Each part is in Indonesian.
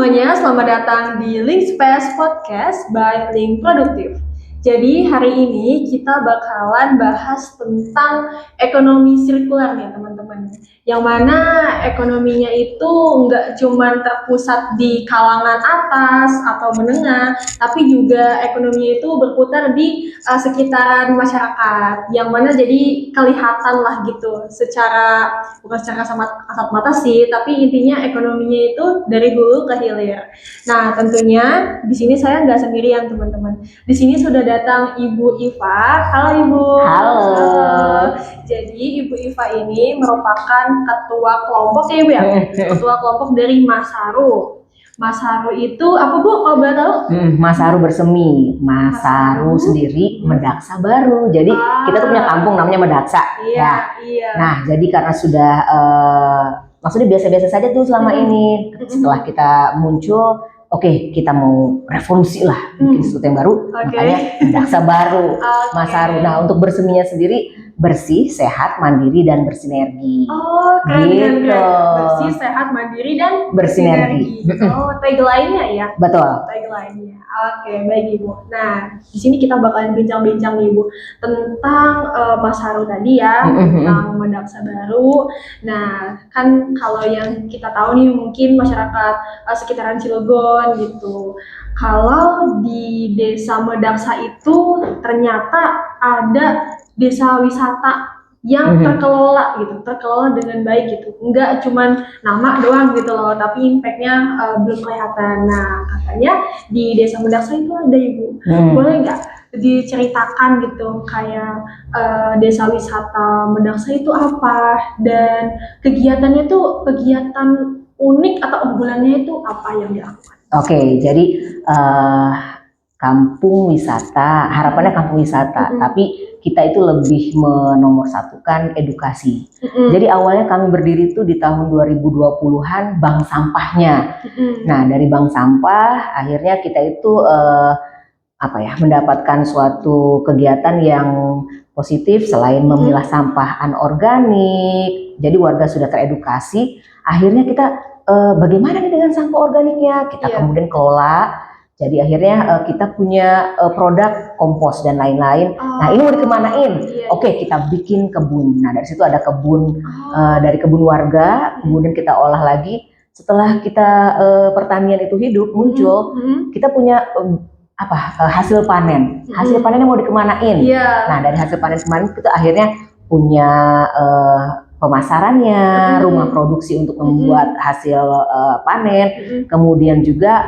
semuanya, selamat datang di Link Space Podcast by Link Produktif. Jadi hari ini kita bakalan bahas tentang ekonomi sirkular nih teman-teman. Yang mana ekonominya itu nggak cuma terpusat di kalangan atas atau menengah, tapi juga ekonominya itu berputar di sekitaran masyarakat. Yang mana jadi kelihatan lah gitu, bukan secara kasat mata sih, tapi intinya ekonominya itu dari hulu ke hilir. Nah tentunya di sini saya nggak sendirian teman-teman. Di sini sudah datang Ibu Iva. Halo Ibu. Halo. Jadi Ibu Iva ini merupakan ketua kelompok ya Ibu ya? Ketua kelompok dari Masaru. Masaru itu apa Bu kalau boleh tahu? Masaru Bersemi. Masaru sendiri Medaksa Baru. Jadi kita tuh punya kampung namanya Medaksa. Iya. Nah jadi karena sudah maksudnya biasa-biasa saja tuh selama ini. Setelah kita muncul, oke, kita mau revolusi lah, bikin sesuatu yang baru, makanya Medaksa Baru, Masaru. Nah untuk berseminya sendiri bersih, sehat, mandiri, dan bersinergi. Oh, keren. Gitu. Bersih, sehat, mandiri, dan bersinergi. Oh, tagline-nya ya? Betul. Tagline-nya. Oke, baik Ibu. Nah, di sini kita bakalan bincang-bincang nih Ibu tentang Masaru tadi ya, tentang Medaksa Baru. Nah, kan kalau yang kita tahu nih mungkin masyarakat sekitaran Cilegon gitu. Kalau di Desa Medaksa itu ternyata ada desa wisata yang terkelola dengan baik gitu, enggak cuman nama doang gitu loh, tapi impactnya belum kelihatan. Nah katanya di Desa Medaksa itu ada Ibu, boleh nggak diceritakan gitu kayak desa wisata Medaksa itu apa dan kegiatannya tuh kegiatan unik atau unggulannya itu apa yang dilakukan? Oke, jadi kampung wisata, harapannya kampung wisata, tapi kita itu lebih menomorsatukan edukasi. Jadi awalnya kami berdiri itu di tahun 2020-an bank sampahnya. Nah dari bank sampah akhirnya kita itu mendapatkan suatu kegiatan yang positif selain memilah sampah anorganik. Jadi warga sudah teredukasi. Akhirnya kita bagaimana nih dengan sampah organiknya? Kita kemudian kelola. Jadi akhirnya kita punya produk kompos dan lain-lain. Nah ini mau dikemanain? Oke, kita bikin kebun. Nah dari situ ada kebun dari kebun warga, kemudian kita olah lagi. Setelah kita pertanian itu hidup muncul, kita punya hasil panen. Hasil panennya mau dikemanain? Nah dari hasil panen kemarin kita akhirnya punya pemasarannya, rumah produksi untuk membuat hasil panen. Kemudian juga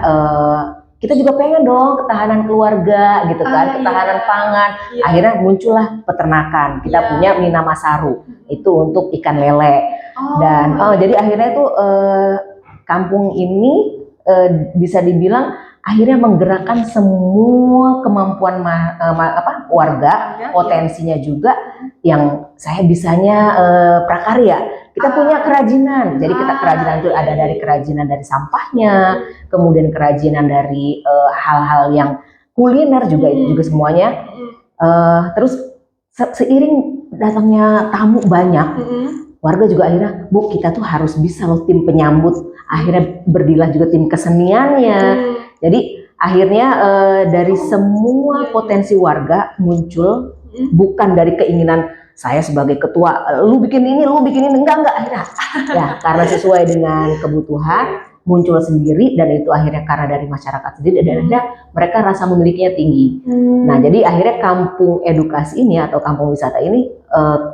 kita juga pengen dong ketahanan keluarga gitu kan, ketahanan pangan. Akhirnya muncullah peternakan. Kita punya Mina Masaru itu untuk ikan lele. Dan jadi akhirnya tuh kampung ini bisa dibilang akhirnya menggerakkan semua kemampuan warga, potensinya juga yang saya bisanya prakarya. Kita punya kerajinan, jadi kita kerajinan itu ada dari kerajinan dari sampahnya, kemudian kerajinan dari hal-hal yang kuliner juga itu juga semuanya. Terus seiring datangnya tamu banyak, warga juga akhirnya, Bu kita tuh harus bisa loh tim penyambut. Akhirnya berdirilah juga tim keseniannya. Jadi akhirnya dari semua potensi warga muncul, bukan dari keinginan saya sebagai ketua, lu bikin ini, enggak akhirnya. Ya, karena sesuai dengan kebutuhan muncul sendiri dan itu akhirnya karena dari masyarakat sendiri dan akhirnya mereka rasa memilikinya tinggi. Nah, jadi akhirnya kampung edukasi ini atau kampung wisata ini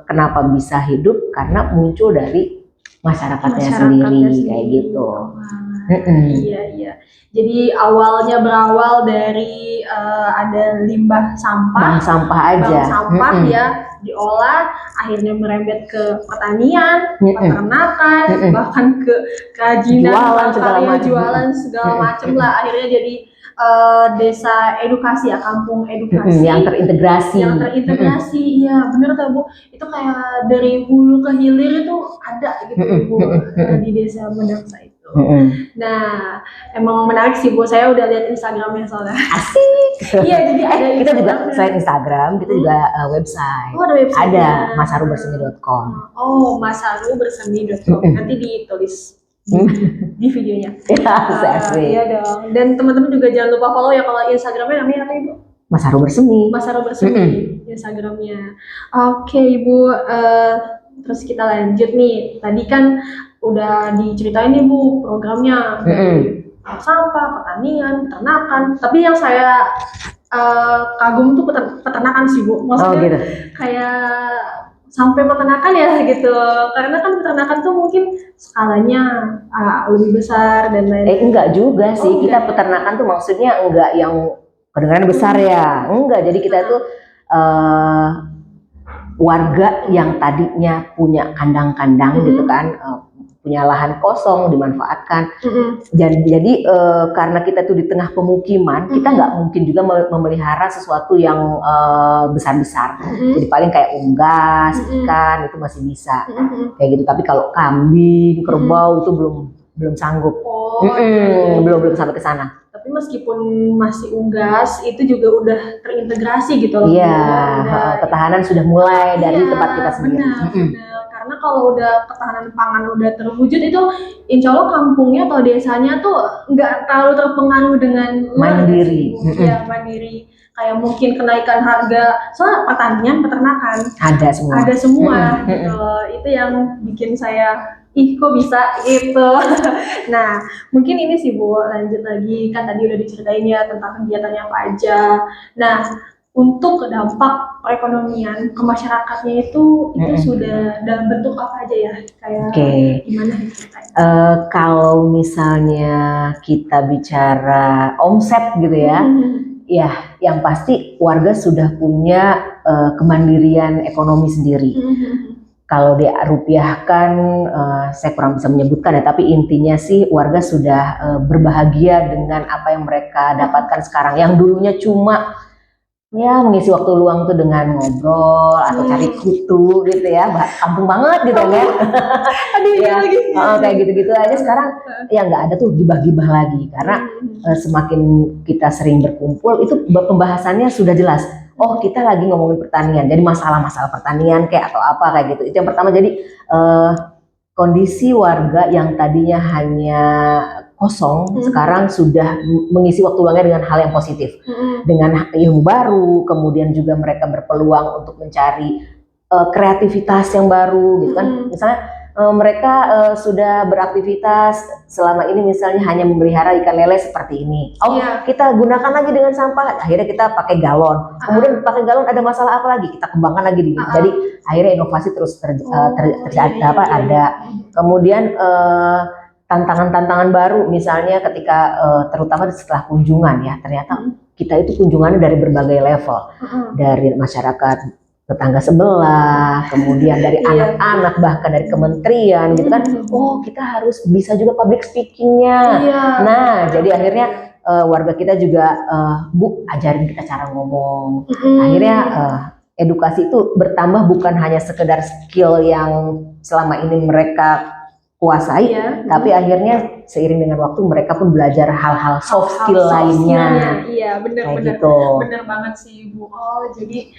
kenapa bisa hidup karena muncul dari masyarakatnya sendiri kayak gitu. Iya. Jadi awalnya berawal dari ada limbah sampah, bank sampah aja, ya diolah, akhirnya merembet ke pertanian, peternakan, bahkan ke kerajinan, jualan segala macam lah. Akhirnya jadi desa edukasi ya, kampung edukasi yang terintegrasi. Iya bener tuh Bu, itu kayak dari hulu ke hilir itu ada gitu Bu di desa Medaksa itu. Nah, emang menarik sih Bu, saya udah lihat Instagramnya soalnya. Asik. Iya, jadi ada kita juga selain Instagram, kita juga website. Oh, ada website. Ada masarubersemi.com. Oh, masarubersemi.com. Nanti ditulis di videonya. Ya, asik. Iya dong. Dan teman-teman juga jangan lupa follow ya, kalau Instagramnya namanya apa Ibu? Mas Haru Bersemi. Mas Haru Bersemi Instagramnya. Oke Ibu, terus kita lanjut nih. Tadi kan udah diceritain nih Bu programnya dari sampah, pertanian, peternakan. Tapi yang saya kagum tuh peternakan sih Bu. Maksudnya gitu. kayak sampai peternakan ya gitu. Karena kan peternakan tuh mungkin skalanya lebih besar dan lain-lain. Enggak juga sih. Kita peternakan tuh maksudnya enggak yang kedengaran besar ya. Enggak. Jadi kita tuh warga yang tadinya punya kandang-kandang gitu kan, punya lahan kosong dimanfaatkan. Jadi karena kita tuh di tengah pemukiman, kita nggak mungkin juga memelihara sesuatu yang besar-besar. Jadi paling kayak unggas, ikan itu masih bisa kayak gitu. Tapi kalau kambing, kerbau itu belum sanggup. Belum sampai ke sana. Tapi meskipun masih unggas, itu juga udah terintegrasi gitu loh. Iya, ketahanan sudah mulai dari tempat kita sendiri. Benar. Karena kalau udah ketahanan pangan udah terwujud, itu insya Allah kampungnya atau desanya tuh nggak terlalu terpengaruh dengan mandiri. Iya, mandiri. Kayak mungkin kenaikan harga, soalnya pertanian, peternakan ada semua. Gitu. Itu yang bikin saya kok bisa gitu. Nah, mungkin ini sih Bu, lanjut lagi, kan tadi udah diceritain ya tentang kegiatannya apa aja. Nah, untuk dampak perekonomian ke masyarakatnya itu sudah dalam bentuk apa aja ya? Kayak gimana ceritanya? Kalau misalnya kita bicara omset gitu ya, ya yang pasti warga sudah punya kemandirian ekonomi sendiri. Kalau dirupiahkan, saya kurang bisa menyebutkan ya, tapi intinya sih warga sudah berbahagia dengan apa yang mereka dapatkan sekarang. Yang dulunya cuma ya mengisi waktu luang tuh dengan ngobrol atau cari kutu gitu ya, kampung banget gitu kan. Kayak gitu-gitu aja sekarang ya nggak ada tuh gibah-gibah lagi, karena semakin kita sering berkumpul itu pembahasannya sudah jelas. Oh, kita lagi ngomongin pertanian, jadi masalah-masalah pertanian kayak atau apa kayak gitu. Itu yang pertama. Jadi kondisi warga yang tadinya hanya kosong sekarang sudah mengisi waktu luangnya dengan hal yang positif, dengan ilmu baru. Kemudian juga mereka berpeluang untuk mencari kreativitas yang baru gitu kan. Misalnya mereka sudah beraktivitas selama ini, misalnya hanya memelihara ikan lele seperti ini. Kita gunakan lagi dengan sampah. Akhirnya kita pakai galon. Kemudian pakai galon ada masalah apa lagi? Kita kembangkan lagi. Jadi akhirnya inovasi terus ada. Kemudian tantangan-tantangan baru, misalnya ketika terutama setelah kunjungan ya, ternyata kita itu kunjungannya dari berbagai level, dari masyarakat tetangga sebelah, kemudian dari anak-anak, bahkan dari kementerian gitu kan. Oh, kita harus bisa juga public speakingnya. Nah, jadi akhirnya warga kita juga, Bu, ajarin kita cara ngomong. Akhirnya edukasi itu bertambah, bukan hanya sekedar skill yang selama ini mereka kuasai, tapi akhirnya seiring dengan waktu mereka pun belajar hal-hal soft skill lainnya. Iya, benar gitu. Benar banget sih Bu. Oh, jadi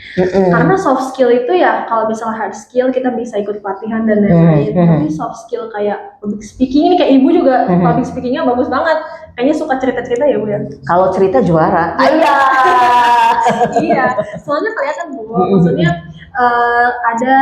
karena soft skill itu ya, kalau misalnya hard skill kita bisa ikut pelatihan dan lain-lain. Tapi soft skill kayak public speaking ini, kayak Ibu juga public speakingnya bagus banget. Kayaknya suka cerita-cerita ya Bu ya. Kalau cerita juara. Iya, soalnya kelihatan Bu. Maksudnya ada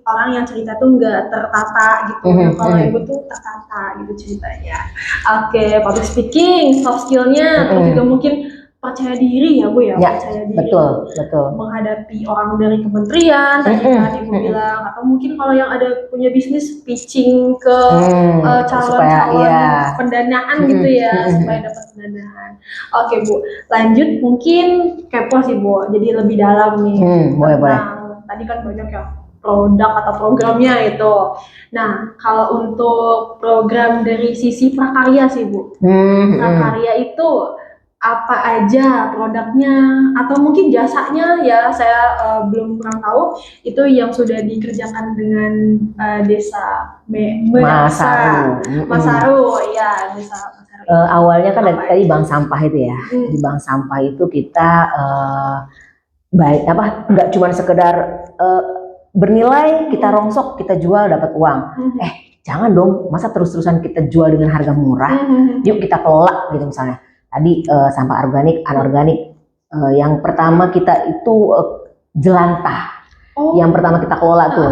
orang yang cerita tuh nggak tertata gitu. Kalau Ibu tuh tertata gitu ceritanya. Oke, public speaking, soft skillnya, terus juga mungkin percaya diri ya Bu ya, percaya diri. Betul. Menghadapi orang dari kementerian, tadi Ibu bilang, atau mungkin kalau yang ada punya bisnis pitching ke calon-calon pendanaan gitu ya, supaya dapat pendanaan. Oke Bu, lanjut mungkin kepo sih Bu, jadi lebih dalam nih. Boleh. Tadi kan banyak ya produk atau programnya itu. Nah, kalau untuk program dari sisi prakarya sih Bu, prakarya itu apa aja produknya atau mungkin jasanya ya, saya belum kurang tahu itu yang sudah dikerjakan dengan desa Masaru ya, desa Masaru. Awalnya kan tadi bank sampah itu ya. Di bank sampah itu kita nggak cuma sekedar bernilai, kita rongsok, kita jual dapat uang. jangan dong, masa terus-terusan kita jual dengan harga murah, yuk kita kelola gitu misalnya. Tadi sampah organik, anorganik, yang pertama kita itu jelantah, yang pertama kita kelola tuh.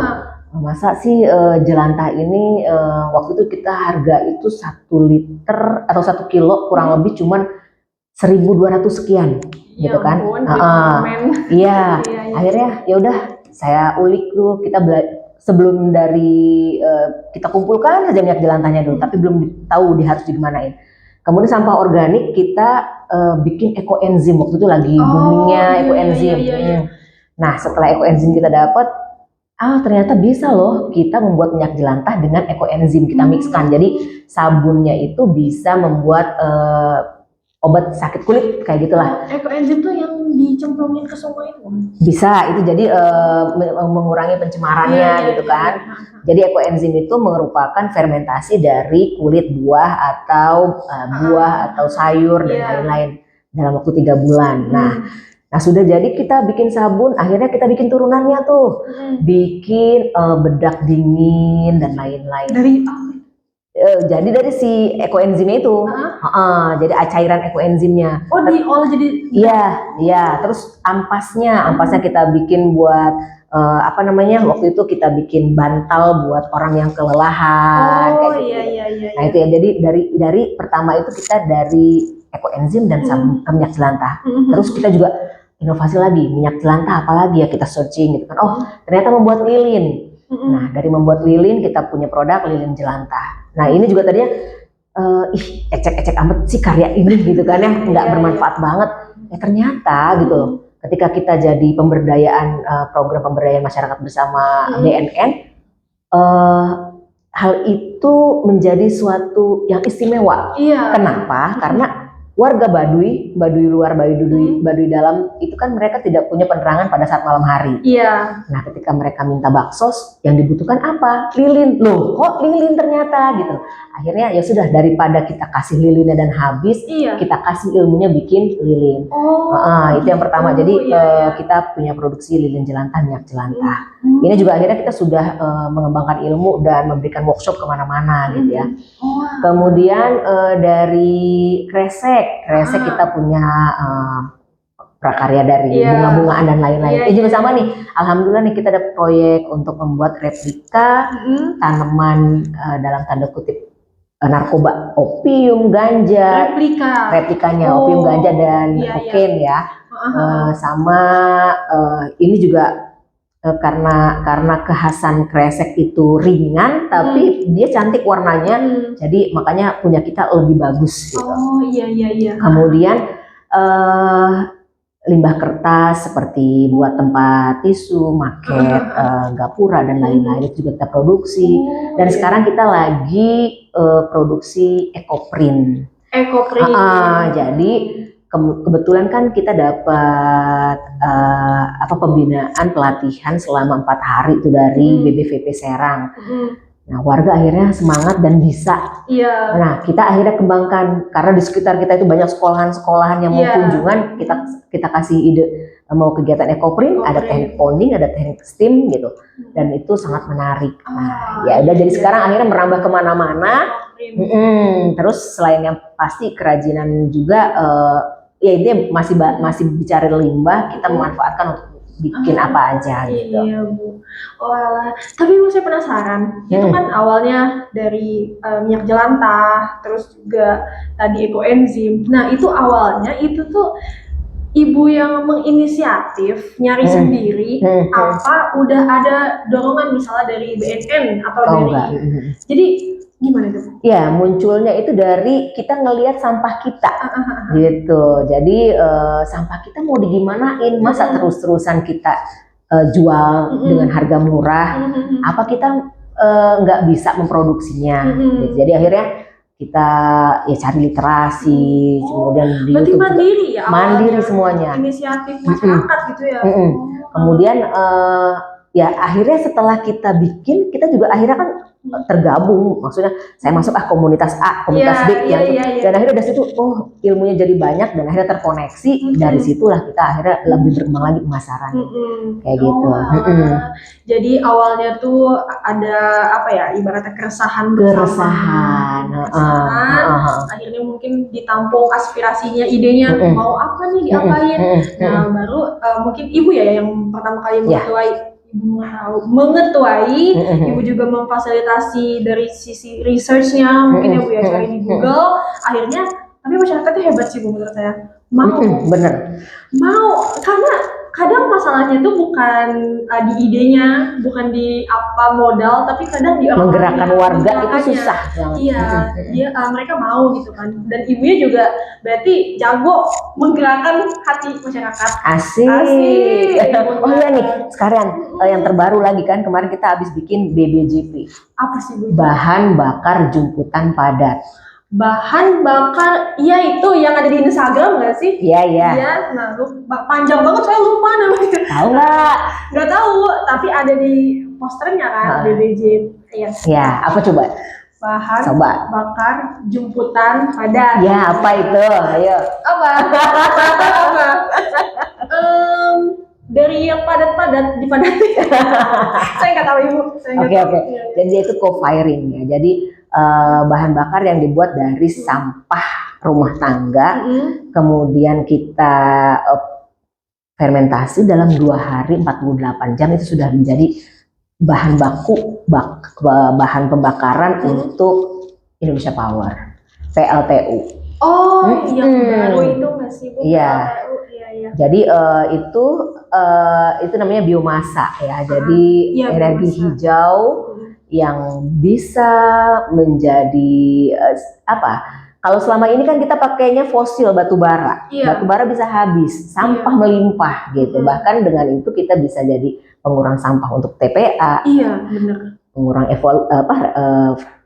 Masa sih jelantah ini waktu itu kita harga itu 1 liter atau 1 kilo kurang lebih cuman 1.200 sekian gitu kan. Iya, akhirnya ya udah saya ulik tuh, kita sebelum dari kita kumpulkan saja minyak jelantahnya dulu, tapi belum tahu harus digimanain. Kemudian sampah organik kita bikin ekoenzim, waktu itu lagi boomingnya ekoenzim. Nah setelah ekoenzim kita dapat, ternyata bisa loh kita membuat minyak jelantah dengan ekoenzim, kita mixkan. Jadi sabunnya itu bisa membuat obat sakit kulit kayak gitulah. Ekoenzim tuh yang dicemplungin ke sungai itu? Bisa, itu jadi mengurangi pencemarannya gitu kan. Jadi ekoenzim itu merupakan fermentasi dari kulit buah atau sayur dan lain-lain dalam waktu 3 bulan. Nah sudah jadi kita bikin sabun, akhirnya kita bikin turunannya tuh, bikin bedak dingin dan lain-lain. Jadi dari si ekoenzimnya itu, jadi cairan ekoenzimnya. Diolah jadi? Iya. Terus ampasnya kita bikin buat waktu itu kita bikin bantal buat orang yang kelelahan. Nah itu ya. Jadi dari pertama itu kita dari ekoenzim dan sabun minyak jelantah. Terus kita juga inovasi lagi, minyak jelantah apalagi ya, kita searching gitu kan. Ternyata membuat lilin. Nah dari membuat lilin kita punya produk lilin jelantah. Nah ini juga tadinya ecek-ecek amat sih karya ini gitu kan ya, nggak bermanfaat banget. Ternyata gitu loh, ketika kita jadi program pemberdayaan masyarakat bersama BNN, hal itu menjadi suatu yang istimewa. Kenapa? Karena warga Baduy luar, Baduy dalam itu kan mereka tidak punya penerangan pada saat malam hari. Nah ketika mereka minta baksos, yang dibutuhkan apa? Lilin. Loh kok lilin ternyata gitu. Akhirnya ya sudah, daripada kita kasih lilinnya dan habis, kita kasih ilmunya bikin lilin. Itu yang pertama. Jadi kita punya produksi lilin jelantah, minyak jelantah. Ini juga akhirnya kita sudah mengembangkan ilmu dan memberikan workshop kemana-mana gitu ya. Kemudian dari kresek kita punya prakarya dari bunga-bungaan dan lain-lain. Juga sama nih, alhamdulillah nih kita ada proyek untuk membuat replika tanaman dalam tanda kutip narkoba, opium, ganja. Replikanya opium, ganja dan kokain ya. Sama ini juga karena kekhasan kresek itu ringan tapi dia cantik warnanya, jadi makanya punya kita lebih bagus gitu. Kemudian limbah kertas seperti buat tempat tisu, maket, gapura dan lain-lain itu juga kita produksi. Dan sekarang kita lagi produksi ekoprint. Jadi kebetulan kan kita dapat pembinaan pelatihan selama 4 hari itu dari BBVP Serang. Nah warga akhirnya semangat dan bisa. Nah kita akhirnya kembangkan, karena di sekitar kita itu banyak sekolahan yang mau kunjungan, kita kasih ide mau kegiatan ekoprint, ada teknik ponding, ada teknik steam gitu, dan itu sangat menarik. Nah ya udah, jadi sekarang akhirnya merambah kemana-mana. Terus selain yang pasti kerajinan juga, ya ini masih bicara limbah, kita memanfaatkan untuk bikin apa aja gitu. Iya Bu. Tapi Bu, saya penasaran, itu kan awalnya dari minyak jelantah, terus juga tadi ekoenzim. Nah itu awalnya itu tuh Ibu yang menginisiatif nyari sendiri, apa udah ada dorongan misalnya dari BNN atau dari? Jadi gimana tuh? Ya munculnya itu dari kita ngelihat sampah kita, gitu. Jadi sampah kita mau digimanain? Masa terus-terusan kita jual dengan harga murah? Apa kita nggak bisa memproduksinya? Gitu. Jadi akhirnya kita ya cari literasi, kemudian di berarti YouTube mandiri ya? Mandiri semuanya. Inisiatif masyarakat gitu ya? Kemudian ya akhirnya setelah kita bikin, kita juga akhirnya kan tergabung, maksudnya saya masuk komunitas A, komunitas B, dan akhirnya dari situ ilmunya jadi banyak dan akhirnya terkoneksi. Dari situlah kita akhirnya lebih berkembang lagi pemasaran, kayak gitu. Jadi awalnya tuh ada apa ya, ibaratnya keresahan, akhirnya mungkin ditampung aspirasinya, idenya mau apa nih diapain. Nah baru mungkin ibu ya yang pertama kali mengetuai, ibu juga memfasilitasi dari sisi researchnya mungkin ya Bu ya, cari di Google. Akhirnya tapi masyarakatnya hebat sih Bu menurut saya, mau karena kadang masalahnya tuh bukan di idenya, bukan di modal, tapi kadang di menggerakkan warga itu susah. Mereka mau gitu kan, dan ibunya juga berarti jago menggerakkan hati masyarakat. Asik. Oh iya nih, sekarang yang terbaru lagi kan, kemarin kita habis bikin BBJP. Apa sih Bu? Bahan bakar jumputan padat. Bahan bakar, iya itu yang ada di Instagram nggak sih? Iya. Nah, panjang banget, saya lupa namanya. Tahu nggak? Nggak tahu, tapi ada di posternya kan, BBJ. Ya, apa coba? Bahan bakar jumputan padat. Ya, apa itu? Ayo. Apa? Dari yang padat-padat dipadatin. Saya nggak tahu Ibu. Oke. Jadi itu co-firing ya. Jadi bahan bakar yang dibuat dari sampah rumah tangga, kemudian kita fermentasi dalam 2 hari 48 jam, itu sudah menjadi bahan baku bahan pembakaran untuk Indonesia Power, PLTU. Yang baru itu masih Bu. Iya. Jadi itu namanya biomasa ya. Jadi energi hijau yang bisa menjadi kalau selama ini kan kita pakainya fosil, batu bara bisa habis, sampah melimpah gitu. Bahkan dengan itu kita bisa jadi pengurang sampah untuk TPA, pengurang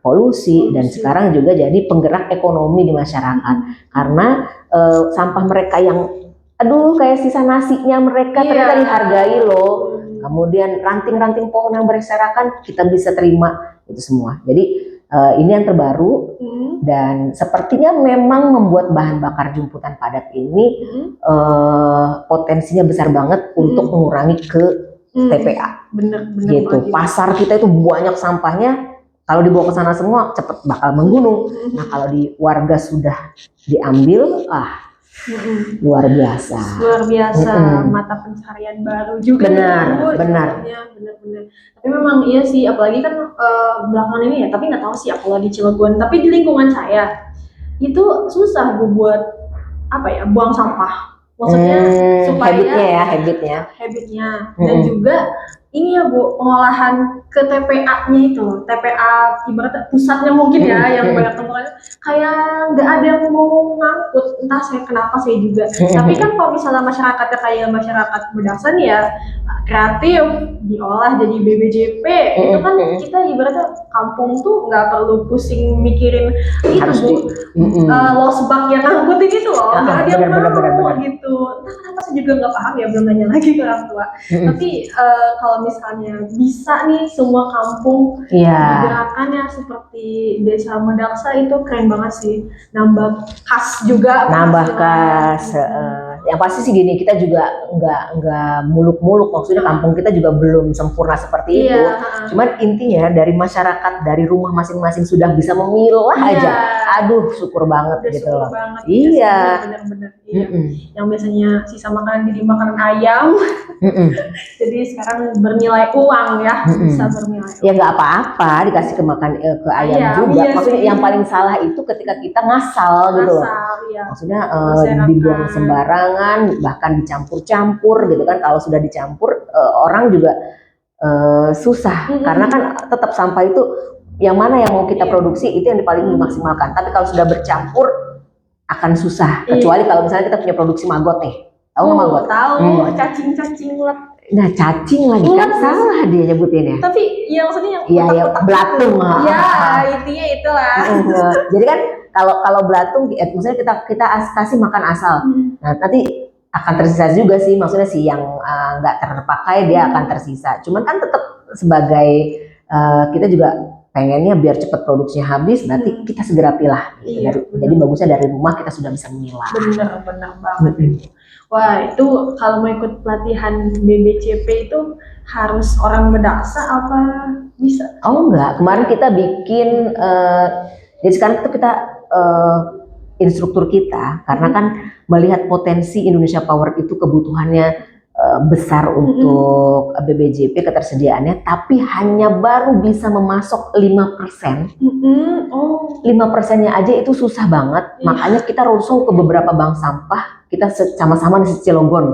polusi, dan sekarang juga jadi penggerak ekonomi di masyarakat. Karena sampah mereka yang kayak sisa nasinya mereka ternyata dihargai loh. Kemudian ranting-ranting pohon yang berserakan kita bisa terima itu semua. Jadi ini yang terbaru dan sepertinya memang membuat bahan bakar jumputan padat ini potensinya besar banget untuk mengurangi ke TPA. Bener gitu. Pasar kita itu banyak sampahnya, kalau dibawa ke sana semua cepet bakal menggunung. Nah kalau di warga sudah diambil, luar biasa mata pencarian baru juga. Benar. Tapi memang iya sih, apalagi kan belakangan ini ya, tapi nggak tahu sih kalau di Cilegon, tapi di lingkungan saya itu susah Bu buat buang sampah, maksudnya supaya habitnya dan juga ini ya Bu, pengolahan ke TPA-nya itu, TPA ibaratnya pusatnya mungkin ya, yang banyak temukan kayak nggak ada yang mau ngangkut, entah kenapa saya juga. Tapi kan kalau misalnya masyarakatnya kayak masyarakat Bedaksan ya kreatif, diolah jadi BBJP, itu kan kita ibaratnya kampung tuh nggak perlu pusing mikirin itu Bu, lost bag yang ngangkutin itu loh, nggak ada yang mau gitu. Entah kenapa saya juga nggak paham ya, belum nanya lagi ke orang tua. Tapi kalau misalnya bisa nih semua kampung gerakannya seperti Desa Medaksa, itu keren banget sih, nambah kas juga. Yang pasti sih gini, kita juga nggak muluk-muluk, maksudnya kampung kita juga belum sempurna seperti itu. Cuman intinya dari masyarakat, dari rumah masing-masing sudah bisa memilah aja. Aduh, syukur banget gitu loh. Bener-bener. Yang biasanya sisa makanan jadi makanan ayam, jadi sekarang bernilai uang ya, bisa bernilai uang. Ya nggak apa-apa dikasih ke ayam juga. Maksudnya yang paling salah itu ketika kita ngasal gitu loh. Maksudnya dibuang sembarangan, bahkan dicampur-campur gitu kan. Kalau sudah dicampur orang juga susah, karena kan tetap sampah itu yang mana yang mau kita produksi itu yang paling dimaksimalkan. Tapi kalau sudah bercampur akan susah, kecuali kalau misalnya kita punya produksi maggot nih. Tahu nggak maggot? Tahu, cacing-cacing ulat. Nah, cacing lagi kan salah dia nyebutinnya. Tapi ya maksudnya yang belatung. Ya, intinya itulah. Jadi kan kalau belatung, misalnya kita kasih makan asal. Nah, nanti akan tersisa juga sih, maksudnya sih yang nggak terpakai dia akan tersisa. Cuman kan tetap sebagai kita juga pengennya biar cepat produksinya habis, berarti kita segera pilah. Gitu. Iya, Jadi bagusnya dari rumah kita sudah bisa memilah. Benar banget. Wah, itu kalau mau ikut pelatihan BBCP itu harus orang Medaksa apa bisa? Oh enggak, kemarin kita bikin, jadi sekarang itu kita instruktur kita, karena kan melihat potensi Indonesia Power itu kebutuhannya besar untuk BBJP ketersediaannya, tapi hanya baru bisa memasok 5%. 5%-nya aja itu susah banget, makanya kita roadshow ke beberapa bank sampah, kita sama-sama di Cilegon,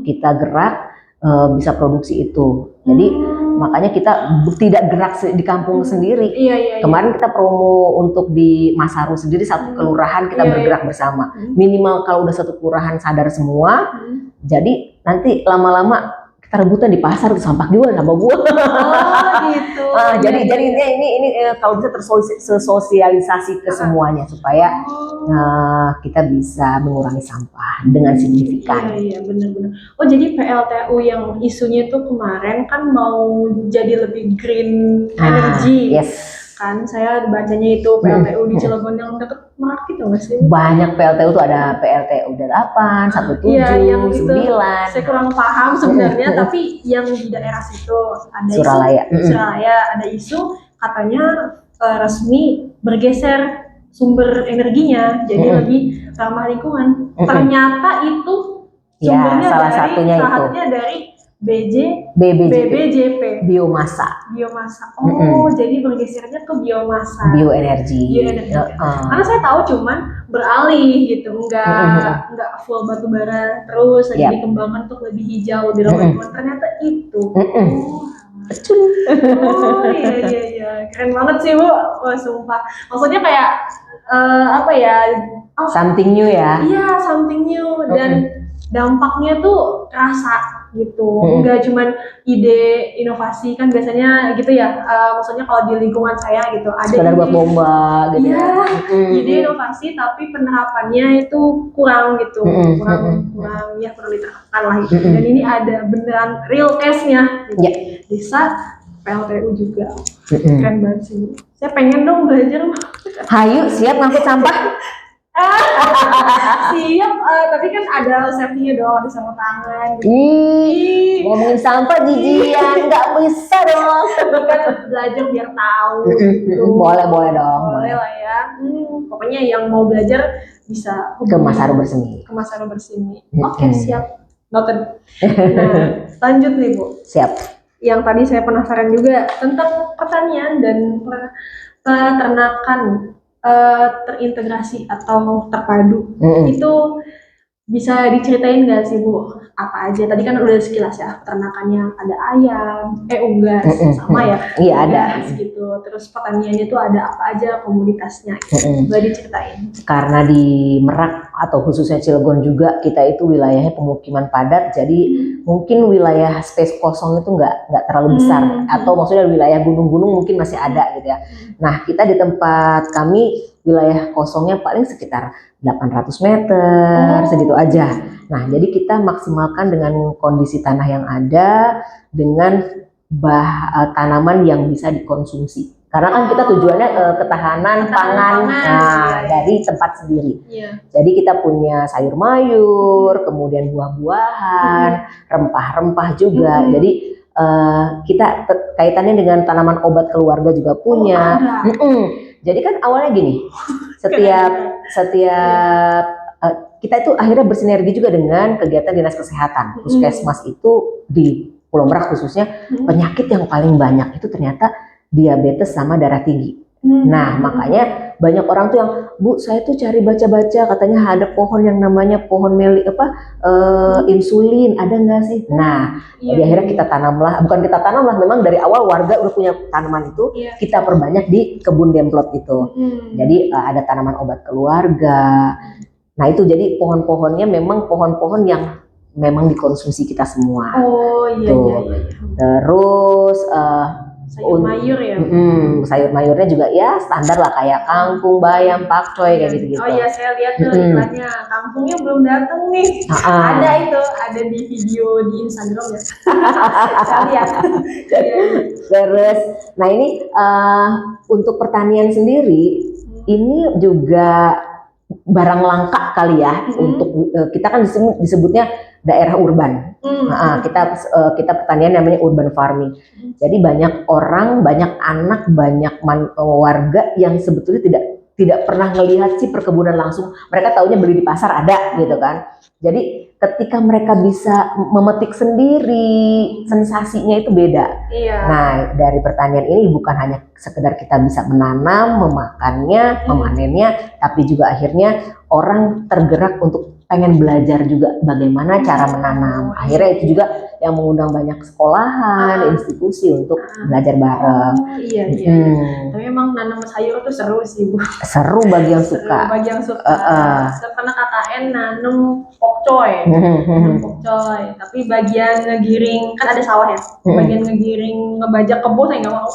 kita gerak bisa produksi itu. Jadi makanya kita tidak gerak di kampung sendiri. Kemarin kita promo untuk di Masaru sendiri, satu kelurahan kita bergerak bersama. Minimal kalau udah satu kelurahan sadar semua, jadi nanti lama-lama kita rebutan di pasar, sampah juga sama gua. Gitu. Jadi ini kalau bisa tersosialisasi ke semuanya supaya kita bisa mengurangi sampah dengan signifikan. Iya, benar-benar. Oh, jadi PLTU yang isunya itu kemarin kan mau jadi lebih green energy. Yes. Kan saya bacanya itu PLTU di Cilegon yang deket Merak gitu nggak sih? Banyak PLTU tuh, ada PLTU 8, 17, 9. Saya kurang paham sebenarnya, tapi yang di daerah situ ada Suralaya. Suralaya ada isu katanya resmi bergeser sumber energinya jadi lebih ramah lingkungan. Ternyata itu sumbernya salah satunya dari BBJP biomasa. Oh, jadi bergesernya ke biomasa. Bioenergi. Karena saya tahu cuman beralih gitu, enggak full batu bara terus lagi dikembangkan untuk lebih hijau, lebih ramah lingkungan. Ternyata itu. Oh iya, keren banget sih Bu. Wah, sumpah. Maksudnya kayak apa ya? Something new ya. Iya, something new dan dampaknya tuh rasa gitu, enggak cuman ide inovasi kan biasanya gitu ya, maksudnya kalau di lingkungan saya gitu ada sekedar buat lomba gitu ide inovasi tapi penerapannya itu kurang gitu, kurang ya perlu diterapkan lah gitu. Dan ini ada beneran real case-nya gitu. Bisa PLTU juga keren banget sih. Saya pengen dong belajar. Hayu, siap ngangkut sampah? Siap, tapi kan ada safety-nya dong, di sarung tangan gitu. Ngomongin sampah jijian, nggak bisa dong. Kan belajar biar tahu gitu. Boleh dong. Boleh lah ya. Pokoknya yang mau belajar bisa ke Masaru Bersemi. Oke, siap. Noted. Nah, lanjut nih Bu. Siap. Yang tadi saya penasaran juga tentang pertanian dan peternakan terintegrasi atau terpadu. Itu bisa diceritain nggak sih Bu? Apa aja? Tadi kan udah sekilas ya, peternakannya ada ayam, unggas, sama ya? Iya ada. Gitu. Terus pertaniannya tuh ada apa aja komoditasnya? Boleh diceritain? Karena di Merak atau khususnya Cilegon juga kita itu wilayahnya pemukiman padat, jadi mungkin wilayah space kosong itu nggak terlalu besar, atau maksudnya wilayah gunung-gunung mungkin masih ada gitu ya. Nah kita di tempat kami wilayah kosongnya paling sekitar 800 meter, segitu aja. Nah, jadi kita maksimalkan dengan kondisi tanah yang ada, dengan tanaman yang bisa dikonsumsi. Karena kan kita tujuannya ketahanan pangan dari tempat sendiri. Jadi kita punya sayur mayur, kemudian buah-buahan, rempah-rempah juga. Jadi kita kaitannya dengan tanaman obat keluarga juga punya. Jadi kan awalnya gini, setiap kita itu akhirnya bersinergi juga dengan kegiatan dinas kesehatan. Puskesmas itu di Pulau Merak khususnya, penyakit yang paling banyak itu ternyata diabetes sama darah tinggi. Nah makanya banyak orang tuh yang, Bu saya tuh cari baca-baca katanya ada pohon yang namanya pohon insulin, ada nggak sih? Nah jadi akhirnya kita tanamlah, bukan kita tanamlah, memang dari awal warga udah punya tanaman itu, kita perbanyak di kebun demplot itu. Jadi ada tanaman obat keluarga. Nah itu jadi pohon-pohonnya memang pohon-pohon yang memang dikonsumsi kita semua. Terus sayur mayur ya? Sayur mayurnya juga ya standar lah, kayak kangkung, bayam, pakcoy kayak gitu-gitu. Oh iya, saya lihat tuh iklannya, kangkungnya belum datang nih. Ada ada di video di Instagram ya. Saya lihat. Terus, nah ini untuk pertanian sendiri, ini juga barang langka kali ya untuk kita kan disebutnya daerah urban. Nah, kita pertanian namanya urban farming. Jadi banyak orang, banyak anak, banyak warga yang sebetulnya tidak pernah melihat sih perkebunan langsung. Mereka taunya beli di pasar ada gitu kan. Jadi ketika mereka bisa memetik sendiri, sensasinya itu beda. Iya. Nah, dari pertanian ini bukan hanya sekedar kita bisa menanam, memakannya, memanennya, tapi juga akhirnya orang tergerak untuk pengen belajar juga bagaimana cara menanam. Akhirnya itu juga yang mengundang banyak sekolahan, institusi untuk belajar bareng. Iya. Tapi emang nanam sayur tuh seru sih, Bu. Seru bagi yang suka. Bagi yang suka. Pernah KKN nanam pokcoy. Pokcoy. Tapi bagian ngegiring, kan ada sawah ya. Bagian ngegiring, ngebajak kebo saya nggak mau.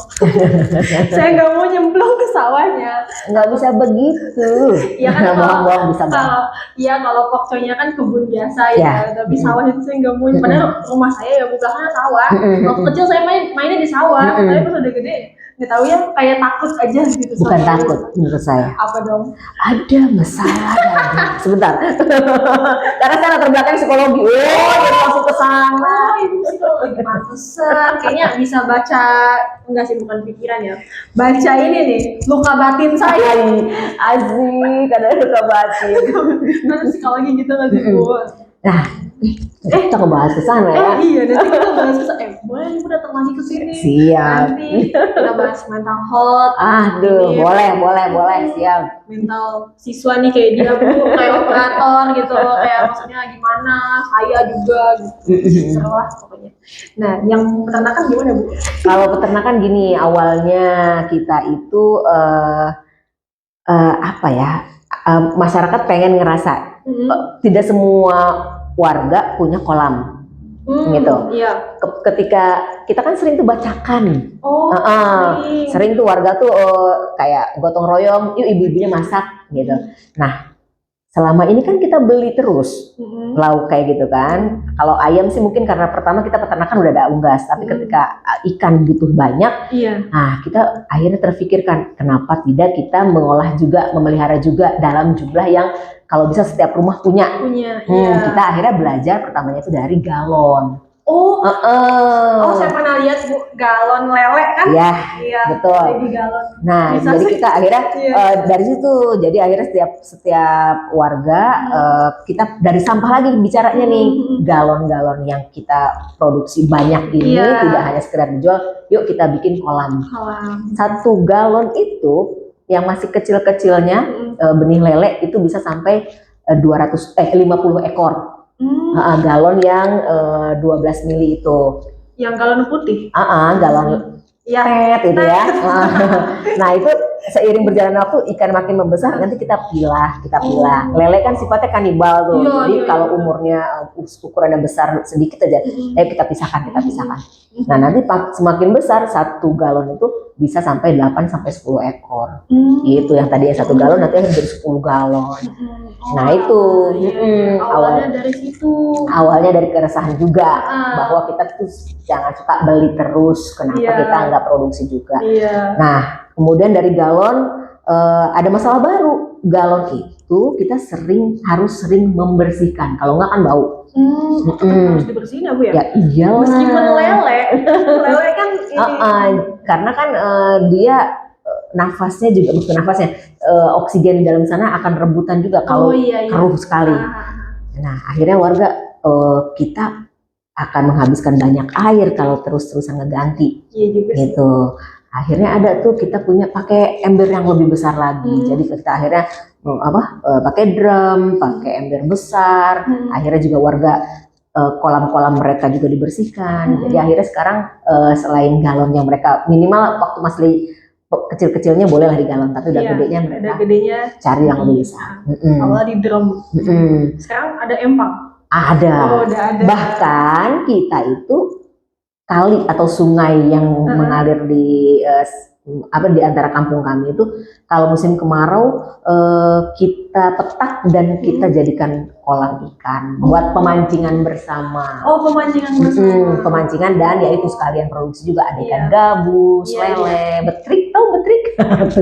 Saya nggak mau nyemplung ke sawahnya. Nggak bisa begitu. Iya kan kalau bisa kalau pokcoynya kan kebun biasa ya. Tapi sawah itu saya nggak mau. Padahal rumah saya ya belakangnya sawah. Waktu kecil saya mainnya di sawah. Tapi pas udah gede nggak tahu ya, kayak takut aja gitu. Bukan takut menurut saya. Apa dong? Ada masalah. Sebentar. Karena saya latar belakang psikologi. Jadi langsung ke sana. Ibu psikologi pantesan. Kayaknya bisa baca, enggak sih, bukan pikiran ya. Baca ini nih, luka batin saya. Asik, ada luka batin. Kan psikologi gitu kan sih, Bu. Nah, kita ngebahas ke sana ya. Iya, nanti kita bahas boleh Ibu datang lagi ke sini. Siap. Nanti kita bahas mental health. Aduh, boleh, siap. Mental siswa nih kayak dia, Bu, kayak operator gitu, kayak maksudnya gimana, saya juga gitu. Seru lah pokoknya. Nah, yang peternakan gimana, Bu? Kalau peternakan gini, awalnya kita itu apa ya? Masyarakat pengen ngerasa tidak semua warga punya kolam gitu. Iya. Ketika kita kan sering tuh bacakan, sering tuh warga tuh kayak gotong royong, yuk ibu-ibunya masak gitu. Nah, selama ini kan kita beli terus lauk kayak gitu kan. Kalau ayam sih mungkin karena pertama kita peternakan udah ada unggas, tapi ketika ikan butuh banyak, nah kita akhirnya terfikirkan kenapa tidak kita mengolah juga, memelihara juga dalam jumlah yang kalau bisa setiap rumah punya. Kita akhirnya belajar pertamanya itu dari galon. Oh, saya pernah lihat, Bu, galon lele kan? Iya, betul. Di galon. Nah, bisa jadi kita akhirnya dari situ, jadi akhirnya setiap warga kita dari sampah lagi bicaranya nih, galon-galon yang kita produksi banyak ini tidak hanya sekedar dijual, yuk kita bikin kolam. 1 galon itu yang masih kecil-kecilnya benih lele itu bisa sampai 50 ekor. Galon yang 12 mili itu. Yang galon putih? Galon pet itu ya. Nah itu seiring berjalan waktu ikan makin membesar, nanti kita pilah. Lele kan sifatnya kanibal tuh. Jadi kalau umurnya ukurannya besar sedikit aja, kita pisahkan. Nah nanti semakin besar 1 galon itu bisa sampai 8 sampai 10 ekor. Gitu, yang tadi 1 galon nanti jadi 10 galon. Nah itu awalnya dari situ. Awalnya dari keresahan juga bahwa kita tuh jangan suka beli terus. Kenapa kita nggak produksi juga? Nah kemudian dari galon ada masalah baru. Galon itu kita harus sering membersihkan. Kalau nggak kan bau. Harus dibersihin ya, Bu ya? Ya iyalah. Meskipun lele kan ini. Karena kan dia nafasnya juga, bukan nafasnya, oksigen di dalam sana akan rebutan juga kalau keruh sekali. Nah akhirnya warga kita akan menghabiskan banyak air kalau terus-terusan ngeganti. Gitu. Akhirnya ada tuh kita punya pakai ember yang lebih besar lagi. Jadi kita akhirnya pakai drum, pakai ember besar. Akhirnya juga warga kolam-kolam mereka juga dibersihkan. Jadi akhirnya sekarang selain galon yang mereka minimal waktu masih kecil-kecilnya bolehlah di galon, tapi udah gedenya mereka cari yang lebih besar. Awalnya di drum. Sekarang ada empang. Ada. Bahkan kita itu kali atau sungai yang mengalir di apa di antara kampung kami itu kalau musim kemarau kita petak dan kita jadikan kolam ikan buat pemancingan bersama. Oh, pemancingan bersama. Pemancingan dan ya itu sekalian produksi juga ada ikan gabus, lele, betrik, tahu betrik?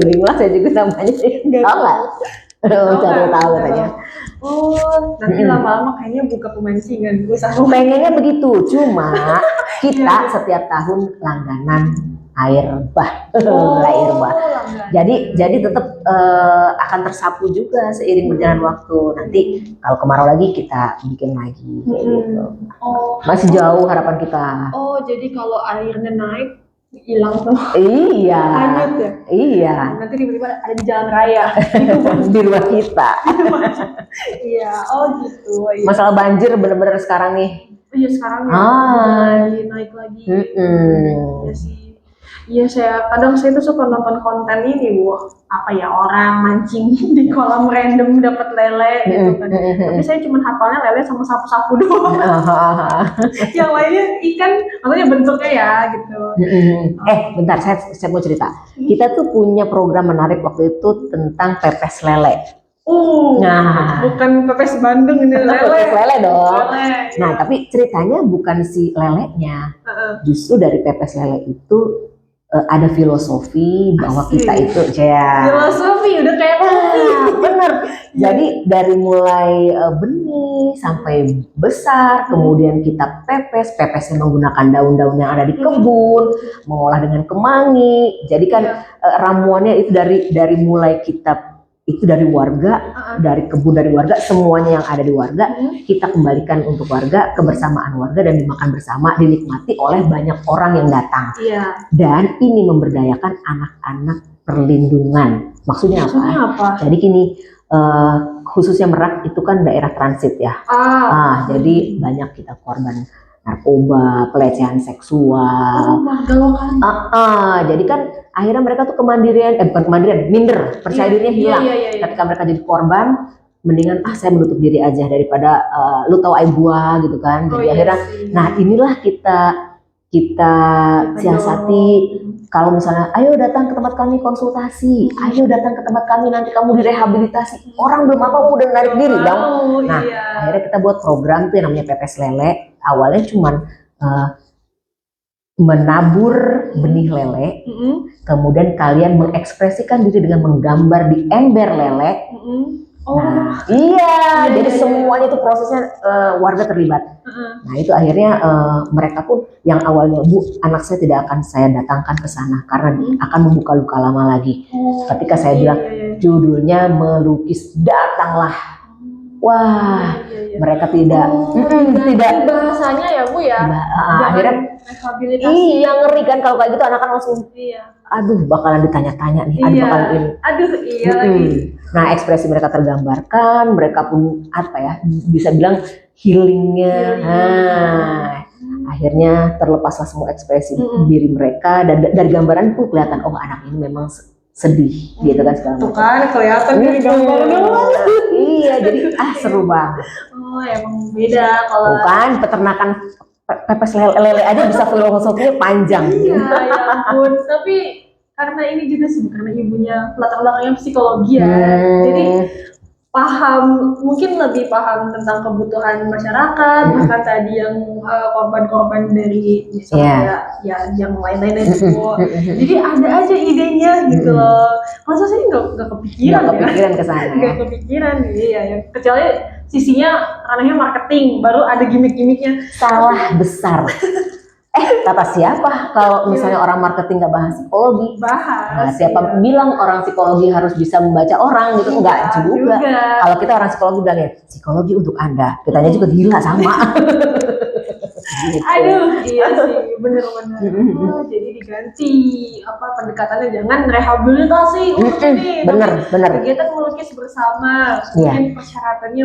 Itulah saya juga namanya. Tahu nggak? Cari tahu katanya. Oh, nanti lama-lama kayaknya buka pemancingan usaha. Pengennya begitu, cuma kita setiap tahun langganan air bah. Air bah. Jadi tetap akan tersapu juga seiring berjalan waktu. Nanti kalau kemarau lagi kita bikin lagi gitu. Oh, Masih jauh harapan kita. oh, jadi kalau airnya naik hilang tuh. Iya. Hanyut ya? Iya. Nanti tiba-tiba ada di jalan raya. Di rumah kita. Iya, oh gitu. Iya. Masalah banjir bener-bener sekarang nih. Iya sekarang ya lagi naik lagi. Iya sih. Iya saya tuh suka nonton konten ini Bu. Apa ya, orang mancing di kolam random dapat lele gitu kan. Tapi saya cuma hafalnya lele sama sapu-sapu doang. Yang lainnya ikan, maksudnya bentuknya ya gitu. Bentar saya mau cerita. Kita tuh punya program menarik waktu itu tentang pepes lele. Nah, bukan pepes Bandung ini lele. Pepes lele dong. Lele. Nah, tapi ceritanya bukan si lelenya. Justru dari pepes lele itu ada filosofi bahwa kita itu filosofi udah kayak bener. Jadi dari mulai benih sampai besar, kemudian kita pepesnya menggunakan daun-daun yang ada di kebun, mengolah dengan kemangi. Jadi kan ramuannya itu dari mulai kita itu dari warga, dari kebun dari warga, semuanya yang ada di warga kita kembalikan untuk warga, kebersamaan warga dan dimakan bersama, dinikmati oleh banyak orang yang datang. Dan ini memberdayakan anak-anak perlindungan. Maksudnya apa? Jadi gini, khususnya Merak itu kan daerah transit ya. Jadi banyak kita korban narkoba, pelecehan seksual. Jadi kan akhirnya mereka tuh minder, percaya dirinya hilang. Ketika mereka jadi korban, mendingan saya menutup diri aja daripada lu tahu aib gua gitu kan. Jadi akhirnya, nah inilah kita siasati. Kalau misalnya, ayo datang ke tempat kami konsultasi, ayo datang ke tempat kami nanti kamu direhabilitasi. Orang belum apa udah narik diri dong. Nah, akhirnya kita buat program tuh yang namanya pepes lele. Awalnya cuman menabur benih lele, kemudian kalian mengekspresikan diri dengan menggambar di ember lele. Nah, jadi semuanya itu prosesnya warga terlibat. Nah itu akhirnya mereka pun yang awalnya, Bu, anak saya tidak akan saya datangkan ke sana karena akan membuka luka lama lagi. Ketika saya bilang judulnya melukis, datanglah. Wah, mereka tidak bahasanya ya Bu ya. Akhirnya rehabilitasi. Iya, ngeri kan kalau kayak gitu anak-anak langsung. Aduh, bakalan ditanya-tanya nih. Lagi. Nah, ekspresi mereka tergambarkan, mereka pun bisa bilang healingnya. Akhirnya terlepaslah semua ekspresi diri mereka dan dari gambaran pun kelihatan anak ini memang sedih gitu kan segala macam. Tuh kan kelihatan dari gambar doang. Iya, jadi seru banget. Emang beda kalau bukan peternakan pepes lele aja bisa filosofinya panjang. Ya ampun. Tapi karena ini juga sih karena ibunya latar belakangnya psikologi ya. Jadi mungkin lebih paham tentang kebutuhan masyarakat, bahkan tadi yang korban-korban dari misalnya yang lain-lain itu. Jadi ada aja idenya gitu loh. Masa sih nggak kepikiran ke sana. Nggak kepikiran ya. Kecuali sisinya ranahnya marketing, baru ada gimmick-gimmicknya. Salah besar. Kata siapa kalau misalnya orang marketing nggak bahas psikologi? Bahas. Siapa bilang orang psikologi harus bisa membaca orang gitu? Enggak juga. Kalau kita orang psikologi bilang ya, psikologi untuk Anda. Kitanya juga gila sama. Gitu. Aduh, iya sih, bener-bener. Jadi diganti pendekatannya, jangan rehabilitasi ini. Bener. Kegiatan melukis bersama. Mungkin persyaratannya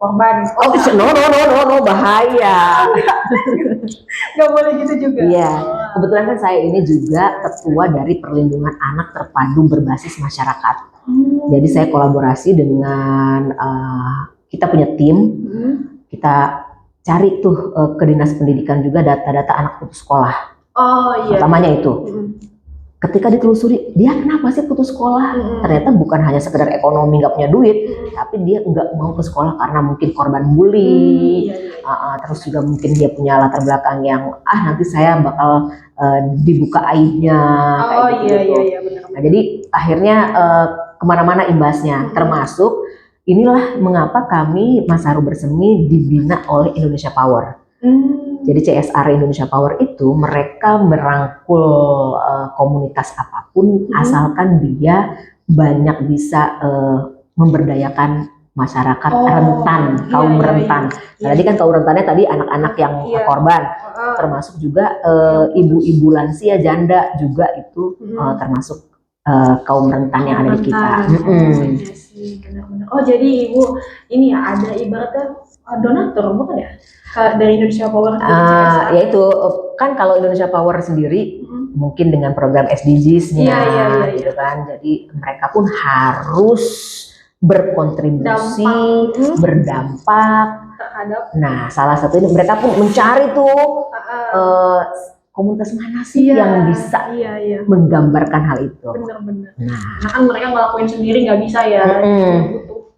korban. No, bahaya. Gak boleh gitu juga. Iya, kebetulan kan saya ini juga ketua dari perlindungan anak terpadu berbasis masyarakat. Jadi saya kolaborasi dengan kita punya tim, kita cari tuh ke dinas pendidikan juga data-data anak putus sekolah. Pertamanya itu. ketika ditelusuri dia kenapa sih putus sekolah, ternyata bukan hanya sekedar ekonomi nggak punya duit, tapi dia nggak mau ke sekolah karena mungkin korban bully, terus juga mungkin dia punya latar belakang yang nanti saya bakal dibuka aibnya kayak gitu. Benar. Nah, jadi akhirnya kemana-mana imbasnya, termasuk inilah mengapa kami Masaru Bersemi dibina oleh Indonesia Power. Jadi CSR Indonesia Power itu mereka merangkul komunitas apapun asalkan dia banyak bisa memberdayakan masyarakat rentan, kaum rentan. Nah, tadi kan kaum rentannya tadi anak-anak yang korban, termasuk juga ibu-ibu lansia, janda juga itu termasuk kaum rentan yang ada di kita. Benar-benar. Oh jadi ibu ini ya ada ibaratnya donatur bukan ya? Dari Indonesia Power yaitu kan kalau Indonesia Power sendiri mungkin dengan program SDGs-nya gitu kan, jadi mereka pun harus berkontribusi, berdampak terhadap. Nah, salah satu ini mereka pun mencari tuh komunitas mana sih yang bisa menggambarkan hal itu. Benar-benar. Nah kan mereka ngelakuin sendiri nggak bisa ya.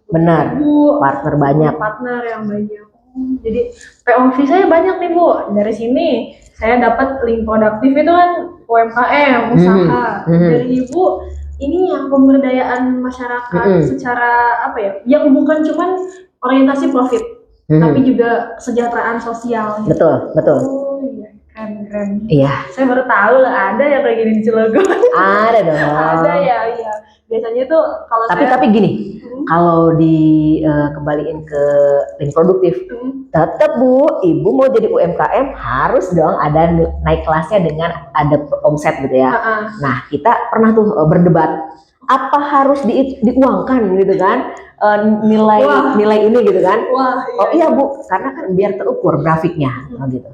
Benar. Partner banyak. Partner yang banyak. Jadi POV saya banyak nih Bu. Dari sini saya dapat link produktif itu kan UMKM, usaha. Dari Ibu ini yang pemberdayaan masyarakat secara apa ya? Yang bukan cuman orientasi profit, tapi juga kesejahteraan sosial. Betul. Oh iya, keren. Iya. Saya baru tahu lah ada yang kayak gini di Cilegon. Ada dong. Ada ya, iya. Biasanya tuh kalau tapi gini, kalau kembaliin ke link produktif, tetap Bu, Ibu mau jadi UMKM harus dong ada naik kelasnya dengan ada omset gitu ya. Nah kita pernah tuh berdebat apa harus diuangkan gitu kan, nilai ini gitu kan. Oh iya Bu, karena kan biar terukur grafiknya gitu.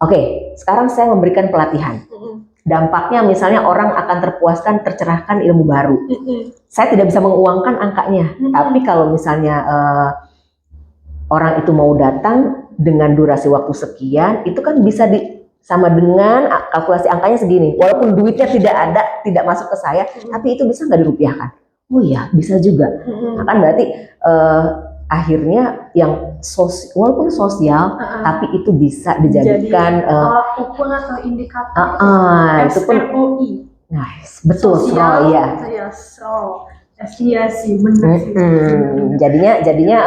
Oke, sekarang saya memberikan pelatihan. Dampaknya misalnya orang akan terpuaskan, tercerahkan ilmu baru. Saya tidak bisa menguangkan angkanya, tapi kalau misalnya orang itu mau datang dengan durasi waktu sekian, itu kan bisa sama dengan kalkulasi angkanya segini. Walaupun duitnya tidak ada, tidak masuk ke saya, tapi itu bisa nggak dirupiahkan? Oh iya, bisa juga. Nah kan berarti akhirnya yang walaupun sosial, tapi itu bisa dijadikan ukuran atau indikator itu pun SROI. Nice, betul, SROI ya. Iya sih, benar sih. Jadinya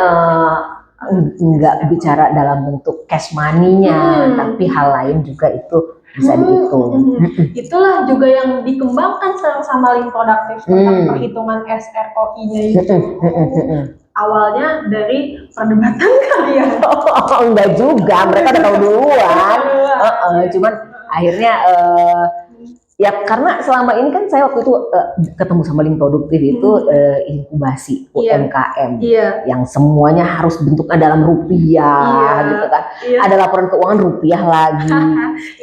nggak bicara dalam bentuk cash money-nya, tapi hal lain juga itu bisa dihitung. Itulah juga yang dikembangkan sama link produktif tentang perhitungan SROI-nya itu. Awalnya dari perdebatan kali ya? Enggak juga, mereka udah tahu duluan. Cuman akhirnya ya karena selama ini kan saya waktu itu ketemu sama link produktif itu inkubasi UMKM yang semuanya harus bentuknya dalam rupiah gitu kan. Ada laporan keuangan rupiah lagi.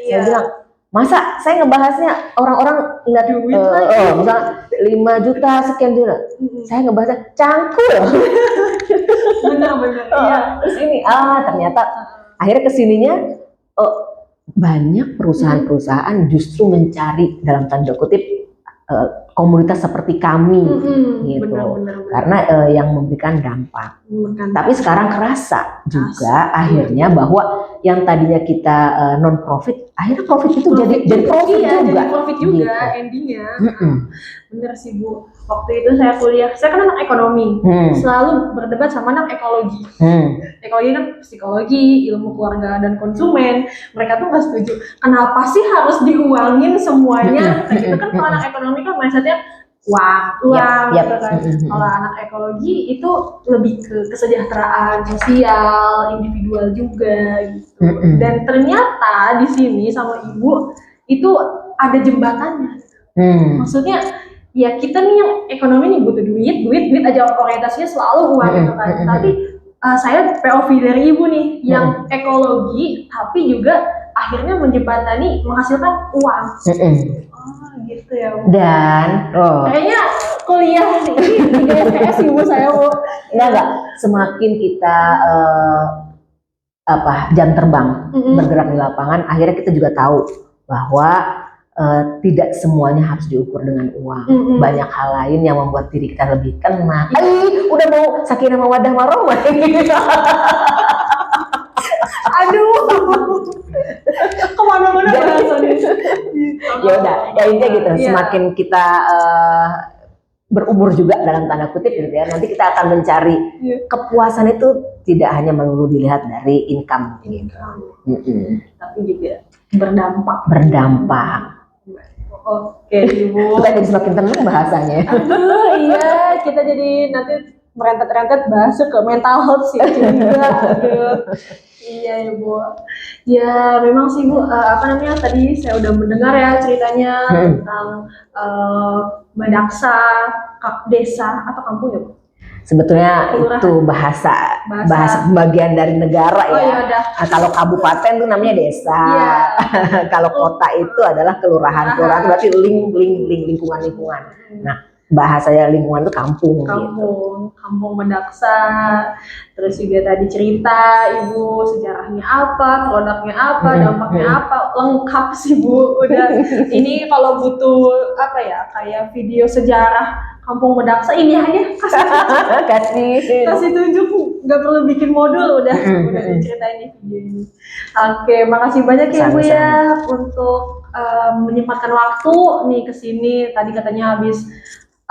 Saya bilang, masa saya ngebahasnya orang-orang ingat misalnya 5 juta sekian juta, saya ngebahasnya cangkul. Benar. Terus ini ternyata akhirnya kesininya banyak perusahaan-perusahaan justru mencari dalam tanda kutip komunitas seperti kami gitu. Benar. Karena yang memberikan dampak. Tapi sekarang kerasa juga akhirnya bahwa yang tadinya kita non profit, akhirnya profit itu jadi profit juga. Jadi profit juga gitu. Endingnya. Bener sih Bu. Waktu itu saya kuliah, saya kan anak ekonomi, selalu berdebat sama anak ekologi. Ekologi kan psikologi, ilmu keluarga dan konsumen. Mereka tuh nggak setuju. Kenapa sih harus diuangin semuanya? Nah, itu kan kalau anak ekonomi kan mindsetnya uang gitu kan. Kalau anak ekologi itu lebih ke kesejahteraan sosial, individual juga gitu. Dan ternyata di sini sama Ibu itu ada jembatannya. Maksudnya ya kita nih yang ekonomi nih butuh duit aja orientasinya selalu uang gitu kan. Tapi saya POV dari Ibu nih yang ekologi tapi juga akhirnya menjembatani menghasilkan uang. Gitu ya Bu. Dan kayaknya kuliah ini 3 SKS Ibu saya Bu. Enggak, semakin kita jam terbang bergerak di lapangan, akhirnya kita juga tahu bahwa tidak semuanya harus diukur dengan uang. Banyak hal lain yang membuat diri kita lebih kena. Udah mau sakinah mawaddah warahmah. Aduh, kemana-mana bahasannya. Ya udah, ya intinya gitu. Semakin kita berumur juga dalam tanda kutip gitu ya, nanti kita akan mencari kepuasan itu tidak hanya melulu dilihat dari income gitu. Tapi juga berdampak. Oke, Ibu. Kita jadi semakin tenang bahasanya. Aduh, iya, kita jadi nanti merentet-rentet bahas ke mental health sih juga. Iya, Ibu. Ya, memang sih, Bu, tadi saya udah mendengar ya ceritanya tentang Madaksa, desa atau kampung ya, Bu? Sebetulnya itu bahasa bagian dari negara ya. Nah, kalau kabupaten itu namanya desa. Kalau kota itu adalah kelurahan. Kelurahan itu berarti lingkungan. Nah, bahasanya lingkungan itu kampung. Kampung Madaksa. Terus juga tadi cerita Ibu sejarahnya apa, produknya apa, dampaknya apa, lengkap sih Bu. Udah ini kalau butuh kayak video sejarah Kampung Madaksa ini aja kasih tunjuk, nggak perlu bikin modul, udah diceritain di video ini. Oke, makasih banyak ya Bu ya untuk menyempatkan waktu nih kesini. Tadi katanya habis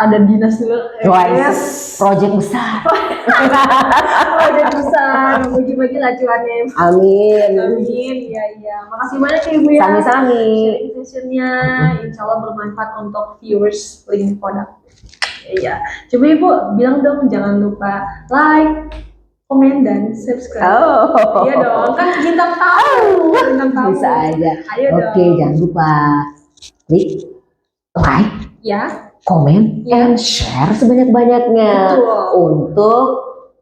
ada dinas dulu. Project besar. Project besar, bagi-bagi lacuannya. Amin. Iya. Makasih banyak ya Ibu ya. Sami-sami. Sharing sessionnya, insya Allah bermanfaat untuk viewers Link Product. Iya. Coba Ibu bilang dong, jangan lupa like, komen, dan subscribe. Iya dong, kan bintang tamu. Bisa aja. Ayo dong. Oke, jangan lupa like, ya, komen, and share sebanyak-banyaknya. Untuk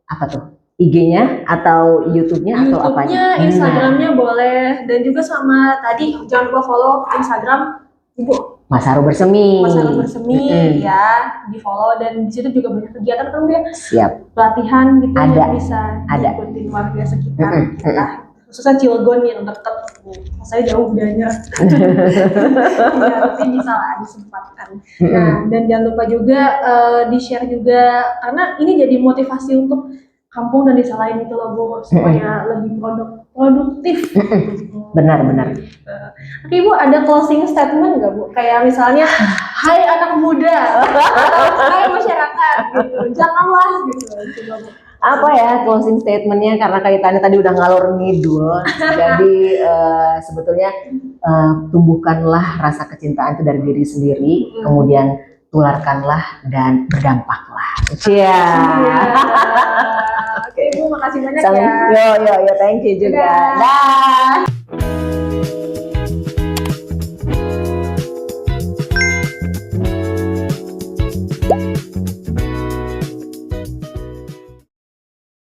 apa tuh? IG-nya atau YouTube-nya atau apanya? Instagram-nya boleh, dan juga sama tadi jangan lupa follow Instagram Ibu. Mas Haru Bersemi. Ya, di follow, dan di situ juga banyak kegiatan kan ya. Siap. Pelatihan gitu yang bisa diikutin warga sekitar kita. Khususnya Cilegon yang deket. Saya jauh banyak. Ya, tapi bisa lah disempatkan. Nah, dan jangan lupa juga di-share juga, karena ini jadi motivasi untuk kampung dan desa lain itu loh Bu, supaya lebih produktif. Benar. Oke Bu, ada closing statement nggak Bu? Kayak misalnya, hai anak muda, atau hai masyarakat, gitu. Janganlah gitu. Coba Bu. Apa ya closing statementnya, karena kaitannya tadi udah ngalor ngidul. Jadi sebetulnya tumbuhkanlah rasa kecintaan itu dari diri sendiri, kemudian tularkanlah dan berdampaklah. Oke Bu, makasih banyak ya. Yo, thank you juga. Dah.